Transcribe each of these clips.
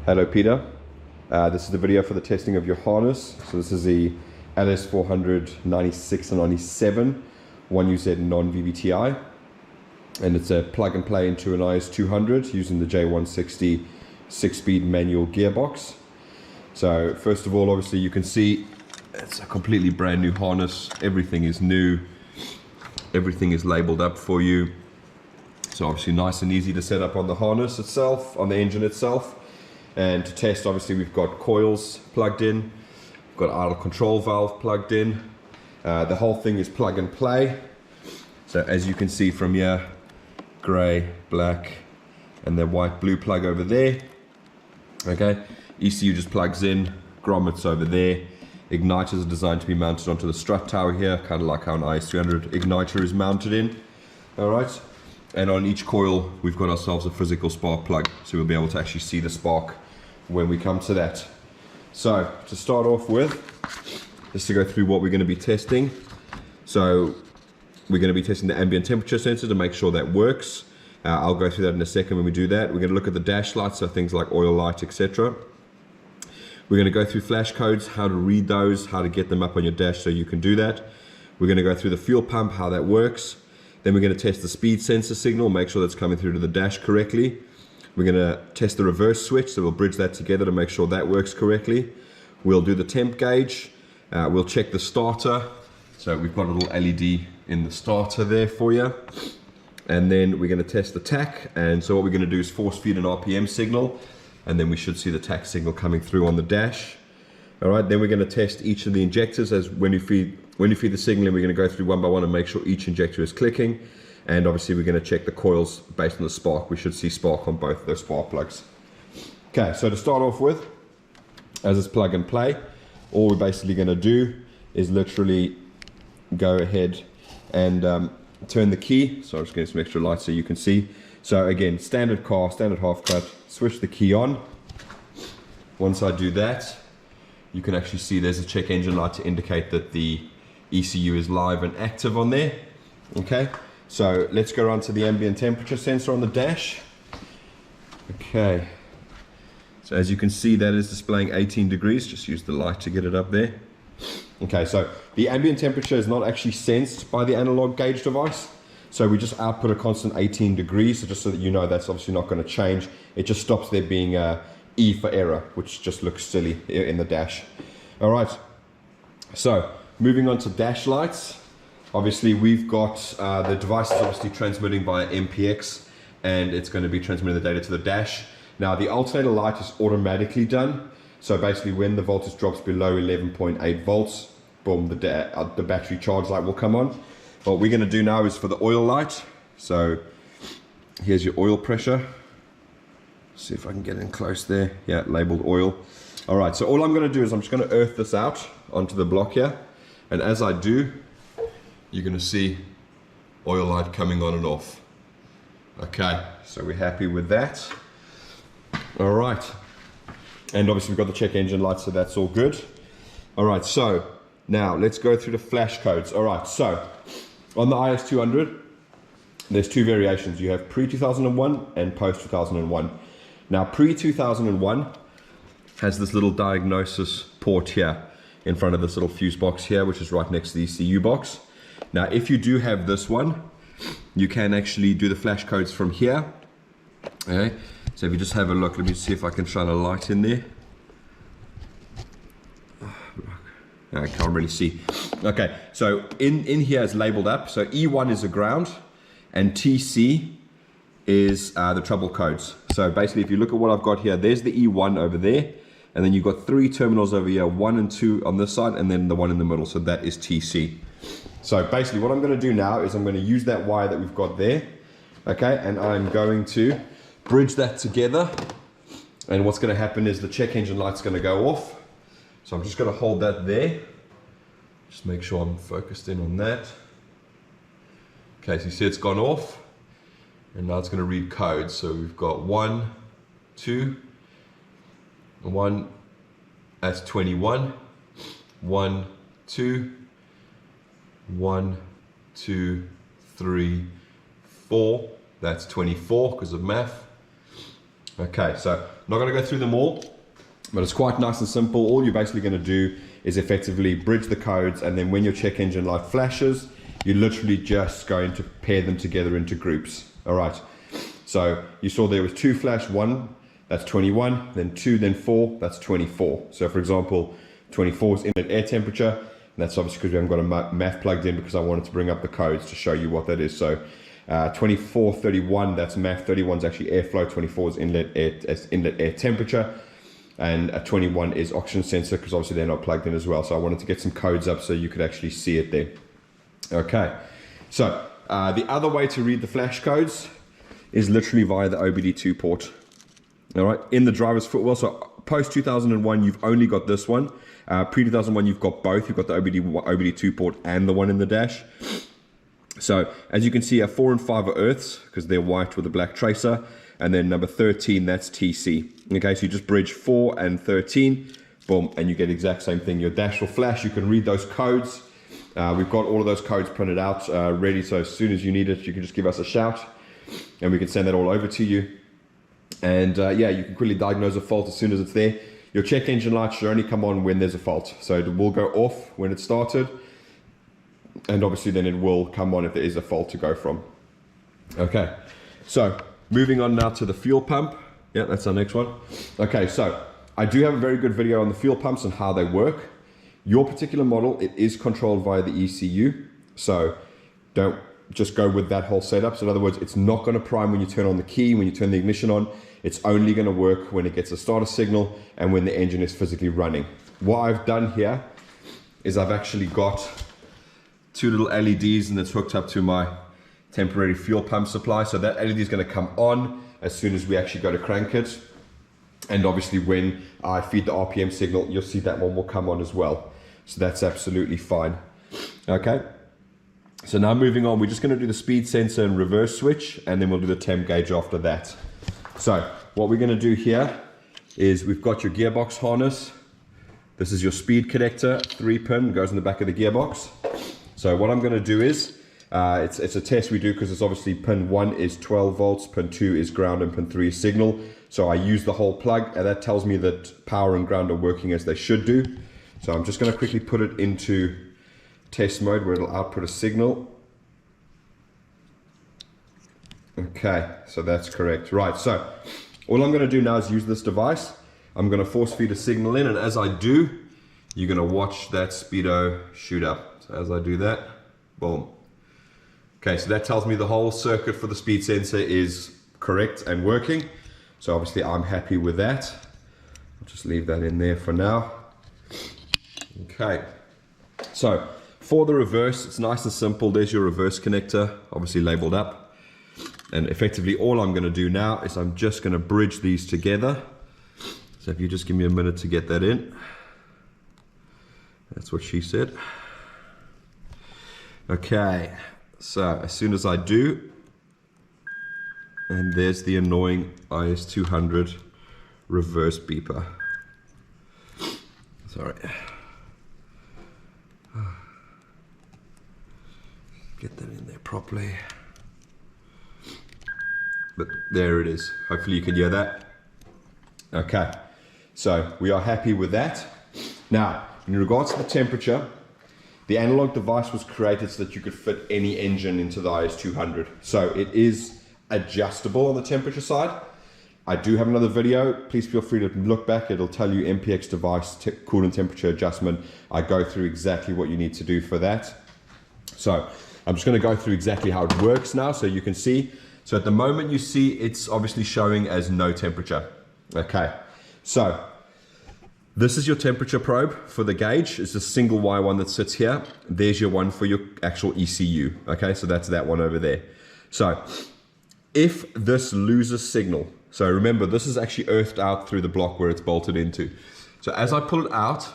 Hello Peter, this is the video for the testing of your harness. So this is the LS400 96 and 97 1UZ non-VVTi, and it's a plug and play into an IS200 using the J160 6-speed manual gearbox. So first of all, obviously you can see it's a completely brand new harness. Everything is new, everything is labeled up for you. So obviously nice and easy to set up on the harness itself, on the engine itself. And to test, obviously we've got coils plugged in, we've got idle control valve plugged in. The whole thing is plug and play. So as you can see from here, grey, black, and the white blue plug over there. Okay, ECU just plugs in, grommets over there. Igniters are designed to be mounted onto the strut tower here, kind of like how an IS200 igniter is mounted in. Alright, and on each coil we've got ourselves a physical spark plug, so we'll be able to actually see the spark when we come to that. So to start off with, just to go through what we're going to be testing. So we're going to be testing the ambient temperature sensor to make sure that works. I'll go through that in a second when we do that. We're going to look at the dash lights, so things like oil light, etc. We're going to go through flash codes, how to read those, how to get them up on your dash so you can do that. We're going to go through the fuel pump, how that works. Then we're going to test the speed sensor signal, make sure that's coming through to the dash correctly. We're going to test the reverse switch, so we'll bridge that together to make sure that works correctly. We'll do the temp gauge. We'll check the starter. So we've got a little LED in the starter there for you. And then we're going to test the tach. And so what we're going to do is force feed an RPM signal, and then we should see the tach signal coming through on the dash. All right, then we're going to test each of the injectors. As when you feed the signal in, we're going to go through one by one and make sure each injector is clicking. And obviously we're going to check the coils based on the spark. We should see spark on both of those spark plugs. Okay, so to start off with, as it's plug and play, all we're basically going to do is literally go ahead and turn the key. So I'm just getting some extra light so you can see. So again, standard car, standard half cut, switch the key on. Once I do that, you can actually see there's a check engine light to indicate that the ECU is live and active on there. Okay, so let's go around to the ambient temperature sensor on the dash. Okay, so as you can see, that is displaying 18 degrees. Just use the light to get it up there. Okay, so the ambient temperature is not actually sensed by the analog gauge device. So we just output a constant 18 degrees, so just so that you know that's obviously not going to change. It just stops there being E for error, which just looks silly in the dash. All right, so moving on to dash lights. Obviously we've got the device is obviously transmitting via MPX, and it's going to be transmitting the data to the dash. Now the alternator light is automatically done. So basically when the voltage drops below 11.8 volts, boom, the battery charge light will come on. What we're going to do now is for the oil light. So here's your oil pressure. See if I can get in close there. Yeah, labeled oil. All right, so all I'm going to do is I'm just going to earth this out onto the block here. And as I do, you're going to see oil light coming on and off. Okay, so we're happy with that. All right. And obviously we've got the check engine light, so that's all good. All right, so now let's go through the flash codes. All right, so on the IS200, there's two variations. You have pre-2001 and post-2001. Now, pre-2001 has this little diagnosis port here in front of this little fuse box here, which is right next to the ECU box. Now, if you do have this one, you can actually do the flash codes from here. Okay, so if you just have a look, let me see if I can shine a light in there. I can't really see. Okay, so in here is labeled up. So E1 is a ground, and TC is the trouble codes. So basically, if you look at what I've got here, there's the E1 over there, and then you've got three terminals over here, 1 and 2 on this side, and then the one in the middle. So that is TC. So basically, what I'm going to do now is I'm going to use that wire that we've got there, okay, and I'm going to bridge that together. And what's going to happen is the check engine light's going to go off. So I'm just going to hold that there. Just make sure I'm focused in on that. Okay, so you see it's gone off. And now it's going to read codes. So we've got 1, 2, 1, that's 21. 1, 2, 1, 2, 3, 4. That's 24 because of math. Okay, so I'm not going to go through them all, but it's quite nice and simple. All you're basically going to do is effectively bridge the codes, and then when your check engine light flashes, you're literally just going to pair them together into groups. All right, so you saw there was 2 flash, 1, that's 21, then 2, then 4, that's 24. So for example, 24 is inlet air temperature, and that's obviously because we haven't got a math plugged in, because I wanted to bring up the codes to show you what that is. So 24, 31, that's math. 31 is actually airflow, 24 is inlet air temperature, and 21 is oxygen sensor, because obviously they're not plugged in as well. So I wanted to get some codes up so you could actually see it there. Okay, so the other way to read the flash codes is literally via the OBD2 port. All right, in the driver's footwell. So post 2001, you've only got this one. Pre 2001, you've got both. You've got the OBD2 port and the one in the dash. So as you can see, 4 and 5 are earths because they're white with a black tracer, and then number 13, that's TC. Okay, so you just bridge 4 and 13, boom, and you get the exact same thing. Your dash will flash. You can read those codes. We've got all of those codes printed out, ready. So as soon as you need it, you can just give us a shout, and we can send that all over to you. And yeah, you can quickly diagnose a fault as soon as it's there. Your check engine light should only come on when there's a fault. So it will go off when it started, and obviously then it will come on if there is a fault to go from. Okay, so moving on now to the fuel pump. Yeah, that's our next one. Okay, so I do have a very good video on the fuel pumps and how they work. Your particular model, it is controlled via the ECU. So don't just go with that whole setup. So in other words, it's not going to prime when you turn on the key, when you turn the ignition on. It's only going to work when it gets a starter signal and when the engine is physically running. What I've done here is I've actually got 2 little LEDs, and it's hooked up to my temporary fuel pump supply. So that LED is going to come on as soon as we actually go to crank it. And obviously when I feed the RPM signal, you'll see that one will come on as well. So that's absolutely fine. Okay. So now moving on, we're just going to do the speed sensor and reverse switch, and then we'll do the temp gauge after that. So what we're going to do here is we've got your gearbox harness. This is your speed connector, 3-pin, goes in the back of the gearbox. So what I'm going to do is, it's a test we do because it's obviously pin 1 is 12 volts, pin 2 is ground, and pin 3 is signal. So I use the whole plug, and that tells me that power and ground are working as they should do. So I'm just going to quickly put it into test mode where it'll output a signal. Okay, so that's correct. Right, so all I'm going to do now is use this device. I'm going to force feed a signal in, and as I do, you're going to watch that speedo shoot up. So as I do that, boom. Okay, so that tells me the whole circuit for the speed sensor is correct and working. So obviously I'm happy with that. I'll just leave that in there for now. Okay, so for the reverse, it's nice and simple. There's your reverse connector, obviously labeled up. And effectively all I'm going to do now is I'm just going to bridge these together. So if you just give me a minute to get that in. That's what she said. Okay, so as soon as I do, and there's the annoying IS200 reverse beeper. Sorry. Get that in there properly. But there it is. Hopefully you can hear that. Okay, so we are happy with that. Now, in regards to the temperature, the analog device was created so that you could fit any engine into the IS200. So it is adjustable on the temperature side. I do have another video. Please feel free to look back. It'll tell you MPX device coolant temperature adjustment. I go through exactly what you need to do for that. So I'm just going to go through exactly how it works now so you can see. So at the moment you see it's obviously showing as no temperature. Okay, so this is your temperature probe for the gauge. It's a single wire one that sits here. There's your one for your actual ECU. Okay, so that's that one over there. So if this loses signal, so remember this is actually earthed out through the block where it's bolted into. So as I pull it out,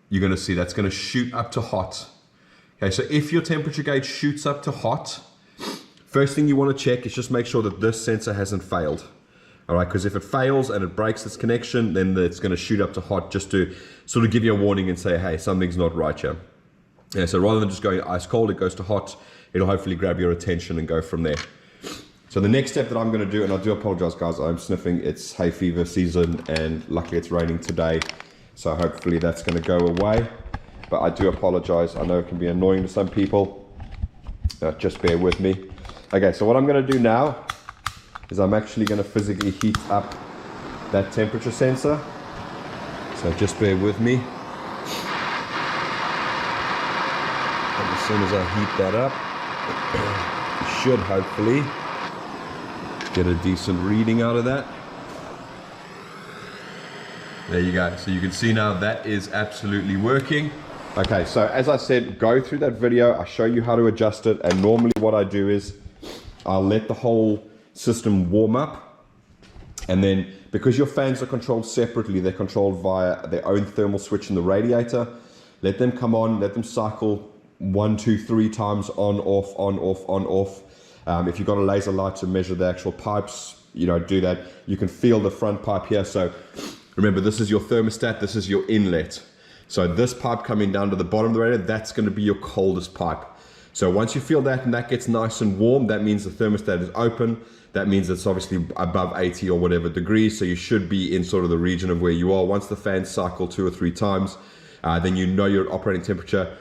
you're going to see that's going to shoot up to hot. Okay, so if your temperature gauge shoots up to hot, first thing you want to check is just make sure that this sensor hasn't failed. All right, because if it fails and it breaks this connection, then it's going to shoot up to hot just to sort of give you a warning and say, hey, something's not right here. Yeah, so rather than just going ice cold, it goes to hot. It'll hopefully grab your attention and go from there. So the next step that I'm going to do, and I do apologize guys, I'm sniffing, it's hay fever season and luckily it's raining today, so hopefully that's going to go away, but I do apologize. I know it can be annoying to some people, just bear with me. Okay, so what I'm going to do now is I'm actually going to physically heat up that temperature sensor, so just bear with me. And as soon as I heat that up, you should hopefully get a decent reading out of that. There you go. So you can see now that is absolutely working. Okay, so as I said, go through that video. I show you how to adjust it. And normally what I do is I'll let the whole system warm up. And then because your fans are controlled separately, they're controlled via their own thermal switch in the radiator. Let them come on, let them cycle 1, 2, 3 times on, off, on, off, on, off. If you've got a laser light to measure the actual pipes, you know, do that. You can feel the front pipe here. So remember, this is your thermostat, this is your inlet. So this pipe coming down to the bottom of the radiator, that's going to be your coldest pipe. So once you feel that and that gets nice and warm, that means the thermostat is open. That means it's obviously above 80 or whatever degrees. So you should be in sort of the region of where you are. Once the fans cycle 2 or 3 times, then you know your operating temperature.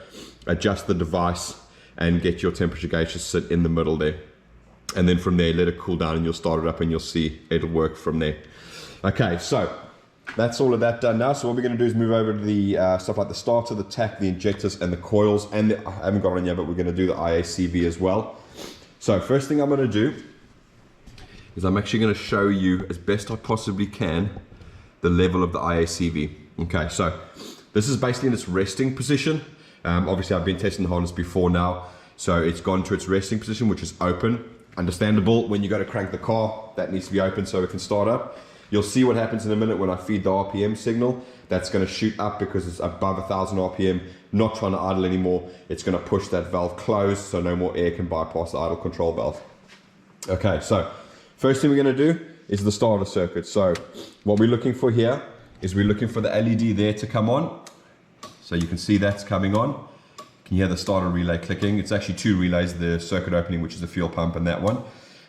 Adjust the device and get your temperature gauge to sit in the middle there. And then from there, let it cool down and you'll start it up and you'll see it'll work from there. Okay, so that's all of that done now. So what we're going to do is move over to the stuff like the starter, the tach, the injectors, and the coils. And I haven't got on yet, but we're going to do the IACV as well. So first thing I'm going to do is I'm actually going to show you as best I possibly can the level of the IACV. Okay, so this is basically in its resting position. Obviously, I've been testing the harness before now, so it's gone to its resting position, which is open. Understandable, when you go to crank the car, that needs to be open so it can start up. You'll see what happens in a minute when I feed the RPM signal. That's going to shoot up because it's above 1000 RPM, not trying to idle anymore. It's going to push that valve closed so no more air can bypass the idle control valve. Okay, so first thing we're going to do is the starter circuit. So what we're looking for here is we're looking for the LED there to come on. So you can see that's coming on. You can hear the starter relay clicking. It's actually 2 relays, the circuit opening, which is the fuel pump, and that one.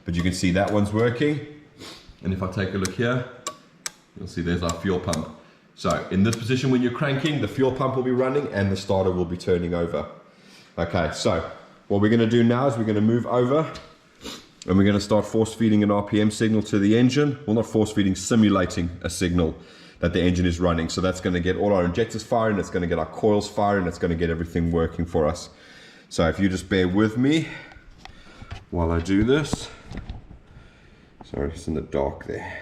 But you can see that one's working. And if I take a look here, you'll see there's our fuel pump. So in this position when you're cranking, the fuel pump will be running and the starter will be turning over. Okay, so what we're going to do now is we're going to move over and we're going to start force feeding an RPM signal to the engine. Well, not force feeding, simulating a signal that the engine is running. So that's going to get all our injectors firing, it's going to get our coils firing, it's going to get everything working for us. So if you just bear with me while I do this. Sorry, it's in the dark there.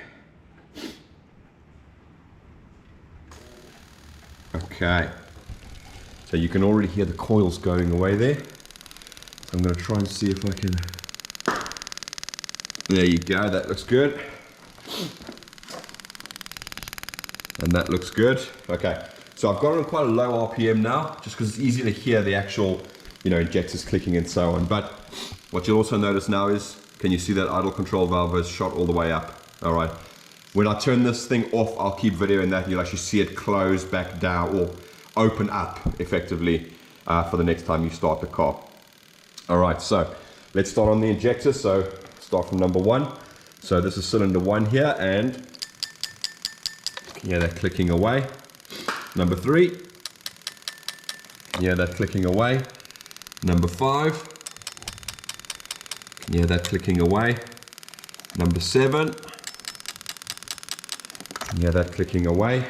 Okay. So you can already hear the coils going away there. So I'm going to try and see if I can... There you go, that looks good. And that looks good. Okay, so I've got it on quite a low RPM now, just because it's easy to hear the actual, you know, injectors clicking and so on. But what you'll also notice now is, can you see that idle control valve has shot all the way up? All right. When I turn this thing off, I'll keep videoing that, and you'll actually see it close back down or open up effectively for the next time you start the car. All right, so let's start on the injector. So start from number 1. So this is cylinder 1 here, and yeah, that clicking away. Number 3. Yeah, that clicking away. Number 5. Yeah, that clicking away. Number 7. Yeah, that clicking away.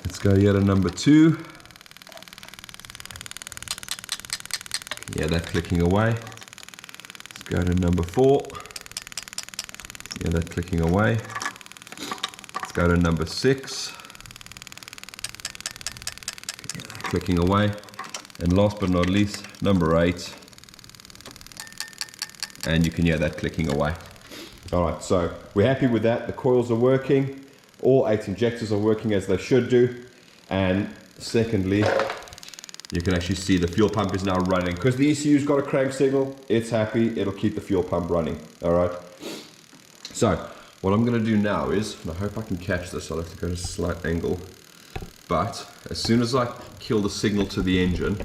Let's go here to number 2. Yeah, that clicking away. Let's go to number 4. Yeah, that clicking away. Go to number 6, clicking away, and last but not least, number 8, and you can hear that clicking away. All right, so we're happy with that. The coils are working, all 8 injectors are working as they should do, and secondly, you can actually see the fuel pump is now running. Because the ECU's got a crank signal, it's happy, it'll keep the fuel pump running, all right? So, what I'm going to do now is, and I hope I can catch this, I'll have to go to a slight angle, but as soon as I kill the signal to the engine,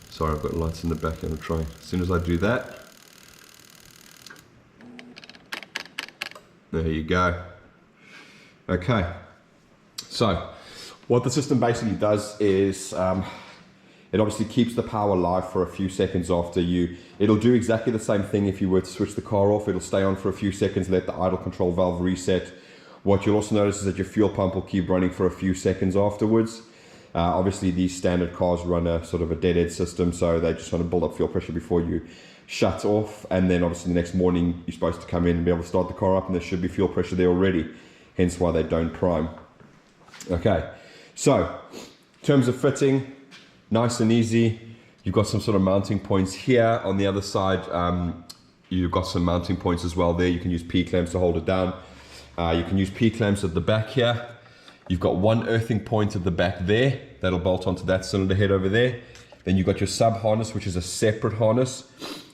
sorry I've got lights in the back, I'm going to try, as soon as I do that, There you go. Okay, so what the system basically does is it obviously keeps the power live for a few seconds after you. It'll do exactly the same thing if you were to switch the car off. It'll stay on for a few seconds, let the idle control valve reset. What you'll also notice is that your fuel pump will keep running for a few seconds afterwards. Obviously these standard cars run a sort of a dead-end system, so they just want to build up fuel pressure before you shut off, and then obviously the next morning you're supposed to come in and be able to start the car up, and there should be fuel pressure there already, hence why they don't prime. Okay, so in terms of fitting, nice and easy. You've got some sort of mounting points here. On the other side, you've got some mounting points as well there. You can use P-clamps to hold it down. You can use P-clamps at the back here. You've got one earthing point at the back there. That'll bolt onto that cylinder head over there. Then you've got your sub harness, which is a separate harness.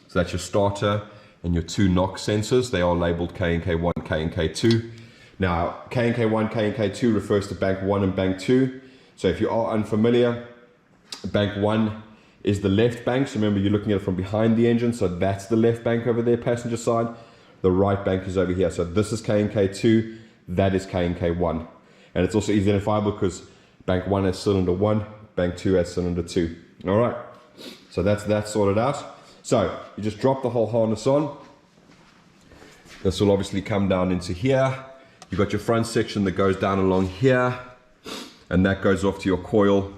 So that's your starter and your two knock sensors. They are labeled K and K1, K and K2. Now, K and K1, K and K2 refers to bank 1 and bank 2. So if you are unfamiliar, bank 1 is the left bank. So remember, you're looking at it from behind the engine. So that's the left bank over there, passenger side. The right bank is over here. So this is K and K2. That is K and K1. And it's also identifiable because bank 1 has cylinder 1, bank 2 has cylinder 2. All right. So that's that sorted out. So you just drop the whole harness on. This will obviously come down into here. You've got your front section that goes down along here, and that goes off to your coil,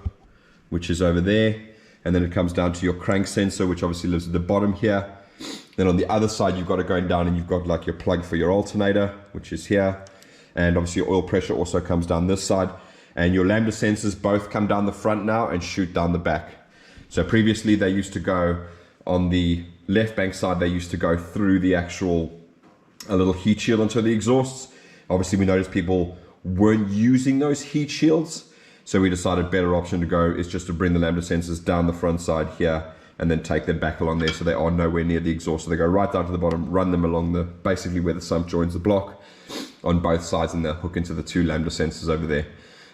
which is over there. And then it comes down to your crank sensor, which obviously lives at the bottom here. Then on the other side, you've got it going down, and you've got like your plug for your alternator, which is here. And obviously your oil pressure also comes down this side. And your lambda sensors both come down the front now and shoot down the back. So previously they used to go on the left bank side, they used to go through the actual a little heat shield onto the exhausts. Obviously we noticed people weren't using those heat shields, so we decided better option to go is just to bring the lambda sensors down the front side here and then take them back along there, so they are nowhere near the exhaust. So they go right down to the bottom, run them along the basically where the sump joins the block on both sides, and they'll hook into the two lambda sensors over there.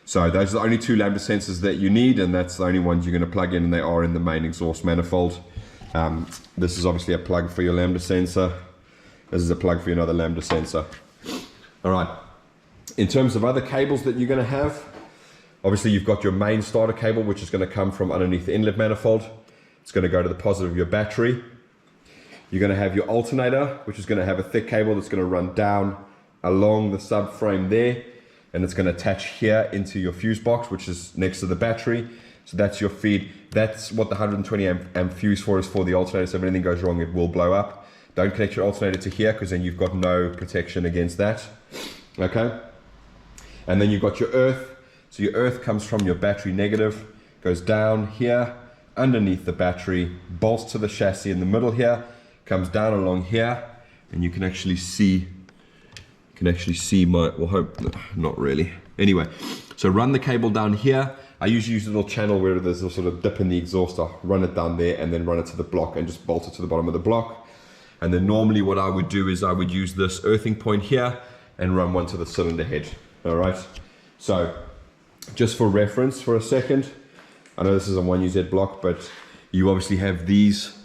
So those are the only two lambda sensors that you need, and that's the only ones you're going to plug in, and they are in the main exhaust manifold. This is obviously a plug for your lambda sensor. This is a plug for another lambda sensor. All right. In terms of other cables that you're going to have, obviously you've got your main starter cable, which is going to come from underneath the inlet manifold. It's going to go to the positive of your battery. You're going to have your alternator, which is going to have a thick cable that's going to run down along the subframe there, and it's going to attach here into your fuse box, which is next to the battery. So that's your feed. That's what the 120 amp fuse for is for the alternator. So if anything goes wrong, it will blow up. Don't connect your alternator to here, because then you've got no protection against that. Okay. And then you've got your earth. So your earth comes from your battery negative, goes down here underneath the battery, bolts to the chassis in the middle here, comes down along here, and you can actually see my, well, hope not really. Anyway, so run the cable down here. I usually use a little channel where there's a sort of dip in the exhaust. I'll run it down there and then run it to the block and just bolt it to the bottom of the block. And then normally what I would do is I would use this earthing point here and run one to the cylinder head. All right. So just for reference for a second, I know this is a 1UZ block, but you obviously have these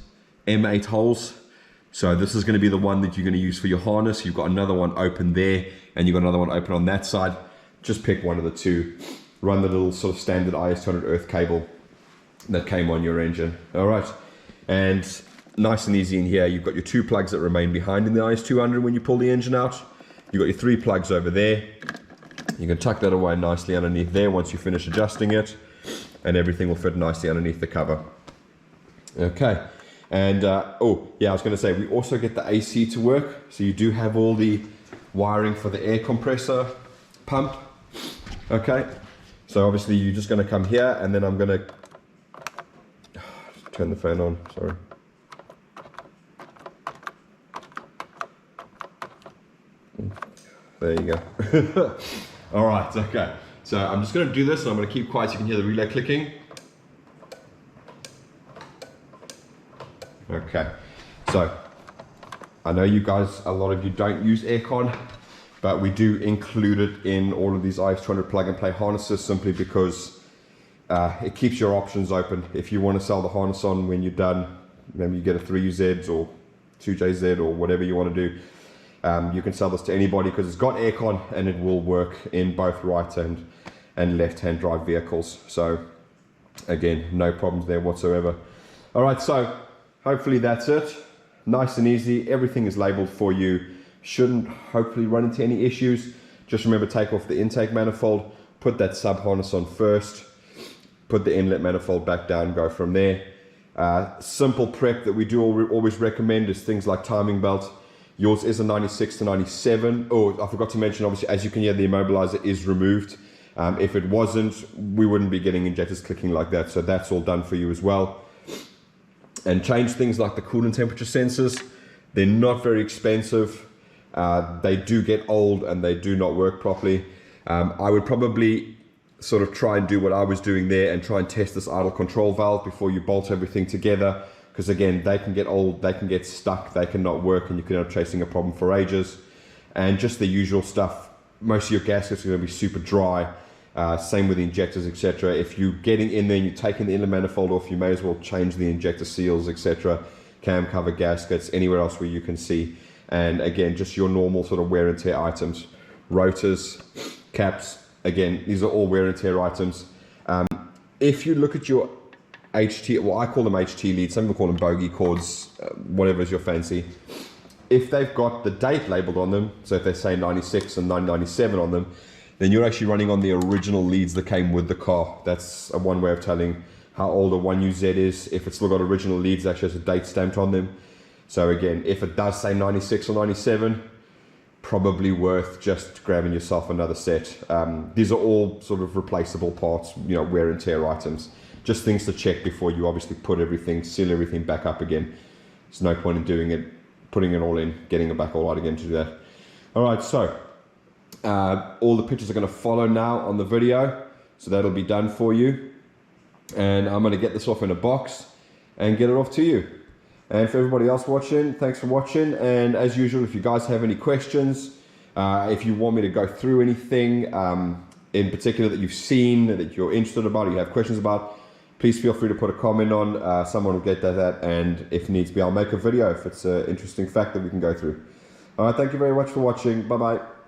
M8 holes. So this is going to be the one that you're going to use for your harness. You've got another one open there, and you've got another one open on that side. Just pick one of the two. Run the little sort of standard IS200 earth cable that came on your engine. All right. And nice and easy in here, you've got your two plugs that remain behind in the IS200 when you pull the engine out. You've got your three plugs over there. You can tuck that away nicely underneath there once you finish adjusting it, and everything will fit nicely underneath the cover. Okay. And oh yeah, I was going to say, we also get the AC to work. So you do have all the wiring for the air compressor pump. Okay. So obviously you're just going to come here, and then I'm going to turn the fan on. Sorry. There you go. All right. Okay. So I'm just going to do this, and I'm going to keep quiet so you can hear the relay clicking. Okay, so I know you guys, a lot of you don't use aircon, but we do include it in all of these IS200 plug and play harnesses, simply because it keeps your options open. If you want to sell the harness on when you're done, maybe you get a 3UZ or 2JZ or whatever you want to do, You can sell this to anybody because it's got aircon and it will work in both right and left-hand drive vehicles. So again, no problems there whatsoever. All right, so hopefully that's it. Nice and easy. Everything is labeled for you. Shouldn't hopefully run into any issues. Just remember, take off the intake manifold, put that sub harness on first, put the inlet manifold back down, go from there. Simple prep that we do always recommend is things like timing belt. Yours is a 96 to 97. Oh, I forgot to mention, obviously, as you can hear, the immobilizer is removed. If it wasn't, we wouldn't be getting injectors clicking like that. So that's all done for you as well. And change things like the coolant temperature sensors. They're not very expensive. They do get old and they do not work properly. I would probably sort of try and do what I was doing there and try and test this idle control valve before you bolt everything together. Because again, they can get old, they can get stuck, they can not work, and you can end up chasing a problem for ages. And just the usual stuff. Most of your gaskets are going to be super dry. Same with the injectors, etc. If you're getting in there and you're taking the inlet manifold off, you may as well change the injector seals, etc. Cam cover gaskets, anywhere else where you can see. And again, just your normal sort of wear and tear items. Rotors, caps, again, these are all wear and tear items. If you look at your HT, well, I call them HT leads, some people call them bogey cords, whatever is your fancy. If they've got the date labeled on them, so if they say 96 and 997 on them, then you're actually running on the original leads that came with the car. That's one way of telling how old a 1UZ is. If it's still got original leads, it actually has a date stamped on them. So again, if it does say 96 or 97, probably worth just grabbing yourself another set. These are all sort of replaceable parts, you know, wear and tear items. Just things to check before you obviously put everything, seal everything back up again. There's no point in doing it, putting it all in, getting it back all out again to do that. All right, so all the pictures are going to follow now on the video, so that'll be done for you. And I'm going to get this off in a box and get it off to you. And for everybody else watching, thanks for watching. And as usual, if you guys have any questions, if you want me to go through anything in particular that you've seen, that you're interested about, or you have questions about, please feel free to put a comment on. Someone will get that, and if needs be, I'll make a video if it's an interesting fact that we can go through. All right, thank you very much for watching. Bye-bye.